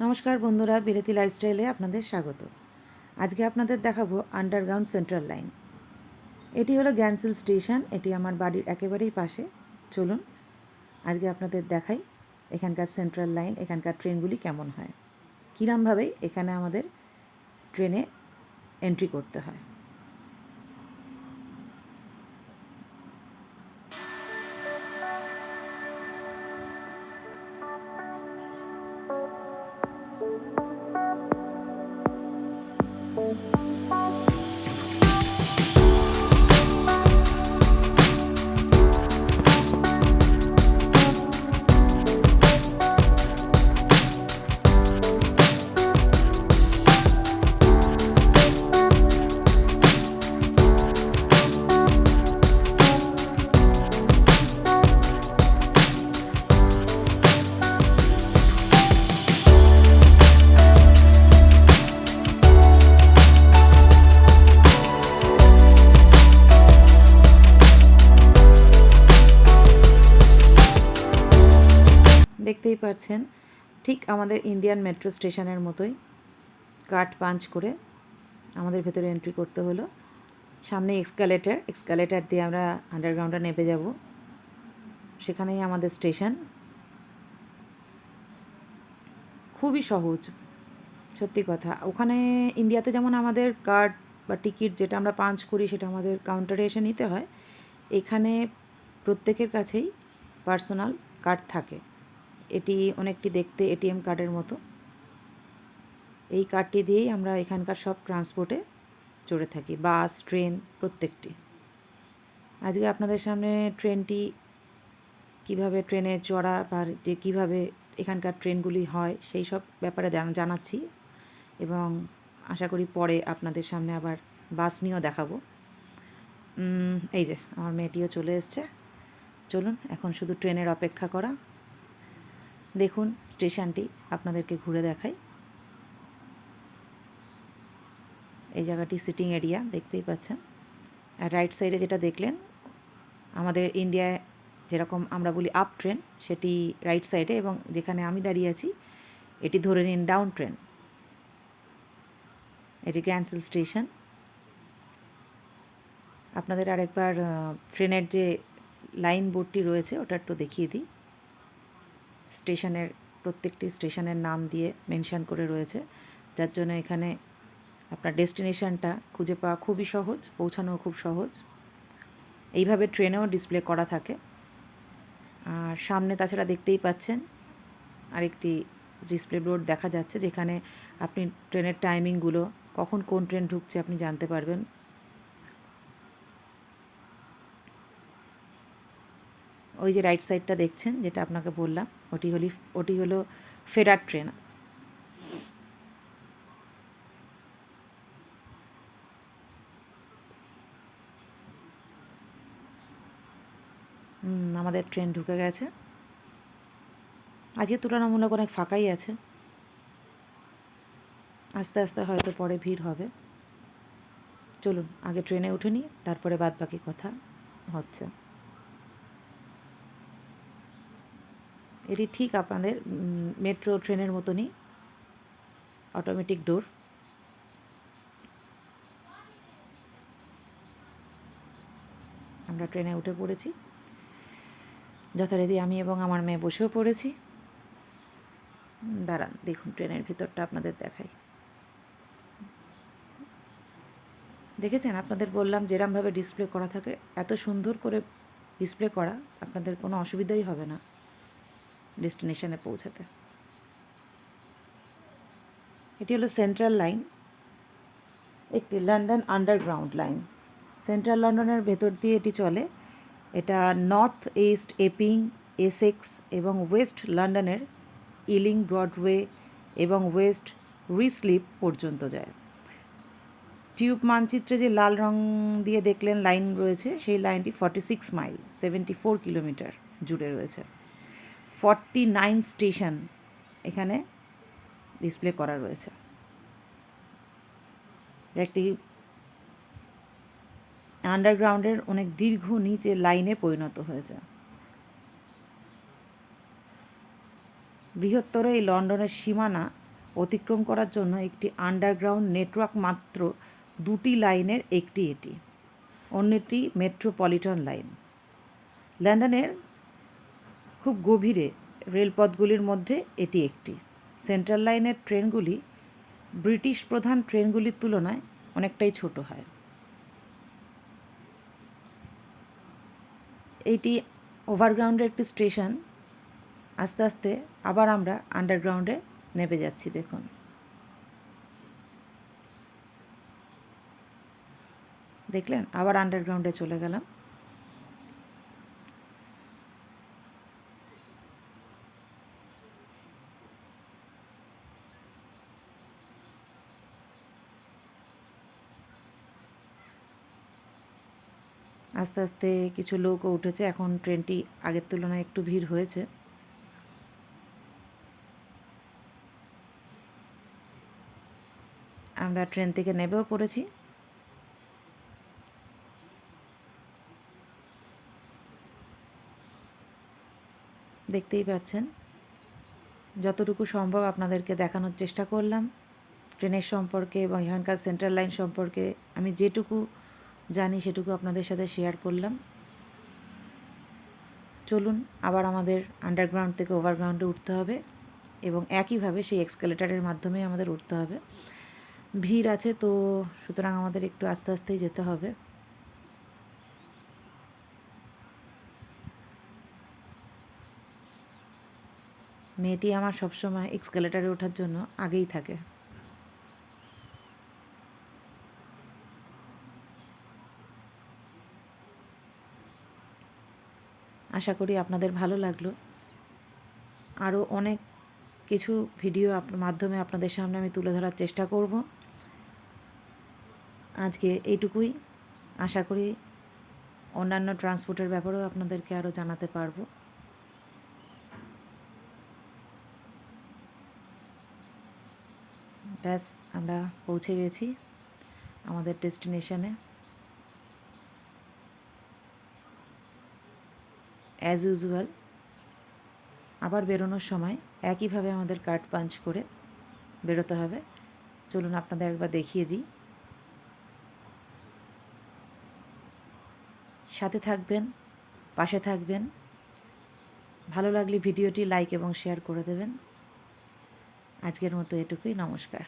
নমস্কার বন্ধুরা, বিলেতি লাইফস্টাইলে আপনাদের স্বাগত। আজকে আপনাদের দেখাবো আন্ডারগ্রাউন্ড সেন্ট্রাল লাইন। এটি হলো জ্ঞানশীল স্টেশন, এটি আমার বাড়ির একেবারেই পাশে। চলুন আজকে আপনাদের দেখাই এখানকার সেন্ট্রাল লাইন, এখানকার ট্রেনগুলি কেমন হয়, কীরমভাবে এখানে আমাদের ট্রেনে এন্ট্রি করতে হয়। দেখতেই পাচ্ছেন, ঠিক আমাদের ইন্ডিয়ান মেট্রো স্টেশনের মতোই কার্ড পাঞ্চ করে আমাদের ভেতরে এন্ট্রি করতে হলো। সামনে এক্সকালেটার দিয়ে আমরা আন্ডারগ্রাউন্ডে নেমে যাব, সেখানেই আমাদের স্টেশন। খুবই সহজ, সত্যি কথা। ওখানে ইন্ডিয়াতে যেমন আমাদের কার্ড বা টিকিট যেটা আমরা পাঞ্চ করি সেটা আমাদের কাউন্টারে এসে নিতে হয়, এখানে প্রত্যেকের কাছেই পার্সোনাল কার্ড থাকে। এটি অনেকটি দেখতে এটিএম কার্ডের মতো। এই কার্ডটি দিয়েই আমরা এখানকার সব ট্রান্সপোর্টে চড়ে থাকি, বাস, ট্রেন প্রত্যেকটি। আজকে আপনাদের সামনে ট্রেনটি কিভাবে ট্রেনে চড়া বা যে কীভাবে এখানকার ট্রেনগুলি হয় সেই সব ব্যাপারে জানাচ্ছি, এবং আশা করি পরে আপনাদের সামনে আবার বাস নিয়েও দেখাবো। এই যে আমার মেয়েটিও চলে এসছে। চলুন এখন শুধু ট্রেনের অপেক্ষা করা। দেখুন স্টেশনটি আপনাদেরকে ঘুরে দেখাই। এই জায়গাটি সিটিং এরিয়া দেখতেই পাচ্ছেন। আর রাইট সাইডে যেটা দেখলেন, আমাদের ইন্ডিয়ায় যেরকম আমরা বলি আপ ট্রেন, সেটি রাইট সাইডে, এবং যেখানে আমি দাঁড়িয়ে আছি এটি ধরে নিন ডাউন ট্রেন। এটি জ্ঞানশীল স্টেশন। আপনাদের আরেকবার ট্রেনের যে লাইন বোর্ডটি রয়েছে ওটা একটু দেখিয়ে দিই। স্টেশনের প্রত্যেকটি স্টেশনের নাম দিয়ে মেনশন করে রয়েছে, যার জন্য এখানে আপনার ডেস্টিনেশনটা খুঁজে পাওয়া খুবই সহজ, পৌঁছানোও খুব সহজ। এইভাবে ট্রেনেও ডিসপ্লে করা থাকে। আর সামনে তাছাড়া দেখতেই পাচ্ছেন আরেকটি ডিসপ্লে বোর্ড দেখা যাচ্ছে, যেখানে আপনি ট্রেনের টাইমিংগুলো, কখন কোন ট্রেন ঢুকছে আপনি জানতে পারবেন। ওই যে রাইট সাইডটা দেখছেন, যেটা আপনাকে বললাম, ওটি হলো ফেরার ট্রেন। আমাদের ট্রেন ঢুকে গেছে। আজকে তুলনামূলক অনেক ফাঁকাই আছে, আস্তে আস্তে হয়তো পরে ভিড় হবে। চলুন আগে ট্রেনে উঠে নিই, তারপরে বাদ বাকি কথা হচ্ছে। এটি ঠিক আপনাদের মেট্রো ট্রেনের মতনই অটোমেটিক ডোর। আমরা ট্রেনে উঠে পড়েছি যথারীতি, আমি এবং আমার মেয়ে বসেও পড়েছি। দাঁড়ান দেখুন ট্রেনের ভিতরটা আপনাদের দেখাই। দেখেছেন, আপনাদের বললাম যেরমভাবে ডিসপ্লে করা থাকে, এত সুন্দর করে ডিসপ্লে করা, আপনাদের কোনো অসুবিধাই হবে না ডেস্টিনেশনে পৌঁছাতে। এটি হলো সেন্ট্রাল লাইন, একটি লন্ডন আন্ডারগ্রাউন্ড লাইন। সেন্ট্রাল লন্ডনের ভেতর দিয়ে এটি চলে। এটা নর্থ ইস্ট এপিং, এসেক্স এবং ওয়েস্ট লন্ডনের ইলিং ব্রডওয়ে এবং ওয়েস্ট রিসলিপ পর্যন্ত যায়। টিউব মানচিত্রে যে লাল রং দিয়ে দেখলেন লাইন রয়েছে, সেই লাইনটি 46 মাইল 74 কিলোমিটার জুড়ে রয়েছে। 49 স্টেশন এখানে ডিসপ্লে করা রয়েছে, একটি আন্ডারগ্রাউন্ডের অনেক দীর্ঘ নিচে লাইনে পরিণত হয়েছে। বৃহত্তর এই লন্ডনের সীমানা অতিক্রম করার জন্য একটি আন্ডারগ্রাউন্ড নেটওয়ার্ক মাত্র 2টি লাইনের একটি এটি, অন্যটি মেট্রোপলিটন লাইন। লন্ডনের খুব গভীরে রেলপথগুলির মধ্যে এটি একটি। সেন্ট্রাল লাইনের ট্রেনগুলি ব্রিটিশ প্রধান ট্রেনগুলির তুলনায় অনেকটাই ছোট হয়। এইটি ওভারগ্রাউন্ডের একটি স্টেশন। আস্তে আস্তে আবার আমরা আন্ডারগ্রাউন্ডে নেমে যাচ্ছি। দেখুন, দেখলেন, আবার আন্ডারগ্রাউন্ডে চলে গেলাম। আস্তে আস্তে কিছু লোকও উঠেছে। এখন ট্রেনটি আগের তুলনায় একটু ভিড় হয়েছে। আমরা ট্রেন থেকে নেমেও পড়েছি। দেখতেই পাচ্ছেন, যতটুকু সম্ভব আপনাদেরকে দেখানোর চেষ্টা করলাম ট্রেনের সম্পর্কে এবং এখানকার সেন্ট্রাল লাইন সম্পর্কে। আমি যেটুকু জানি সেটুকু আপনাদের সাথে শেয়ার করলাম। চলুন, আবার আমাদের আন্ডারগ্রাউন্ড থেকে ওভারগ্রাউন্ডে উঠতে হবে এবং একইভাবে সেই এক্সকেলেটারের মাধ্যমে আমাদের উঠতে হবে। ভিড় আছে তো, সুতরাং আমাদের একটু আস্তে আস্তেই যেতে হবে। মেয়েটি আমার সবসময় এক্সকেলেটারে ওঠার জন্য আগেই থাকে। আশা করি আপনাদের ভালো লাগলো। আরও অনেক কিছু ভিডিও মাধ্যমে আপনাদের সামনে আমি তুলে ধরার চেষ্টা করব। আজকে এইটুকুই। আশা করি অন্যান্য ট্রান্সপোর্টের ব্যাপারেও আপনাদেরকে আরও জানাতে পারবো। ব্যাস, আমরা পৌঁছে গেছি আমাদের ডেস্টিনেশনে। অ্যাজ ইউজুয়াল আবার বেরোনোর সময় একইভাবে আমাদের কার্ড পাঞ্চ করে বেরোতে হবে। চলুন আপনাদের একবার দেখিয়ে দিই। সাথে থাকবেন, পাশে থাকবেন। ভালো লাগলে ভিডিওটি লাইক এবং শেয়ার করে দেবেন। আজকের মতো এটুকুই। নমস্কার।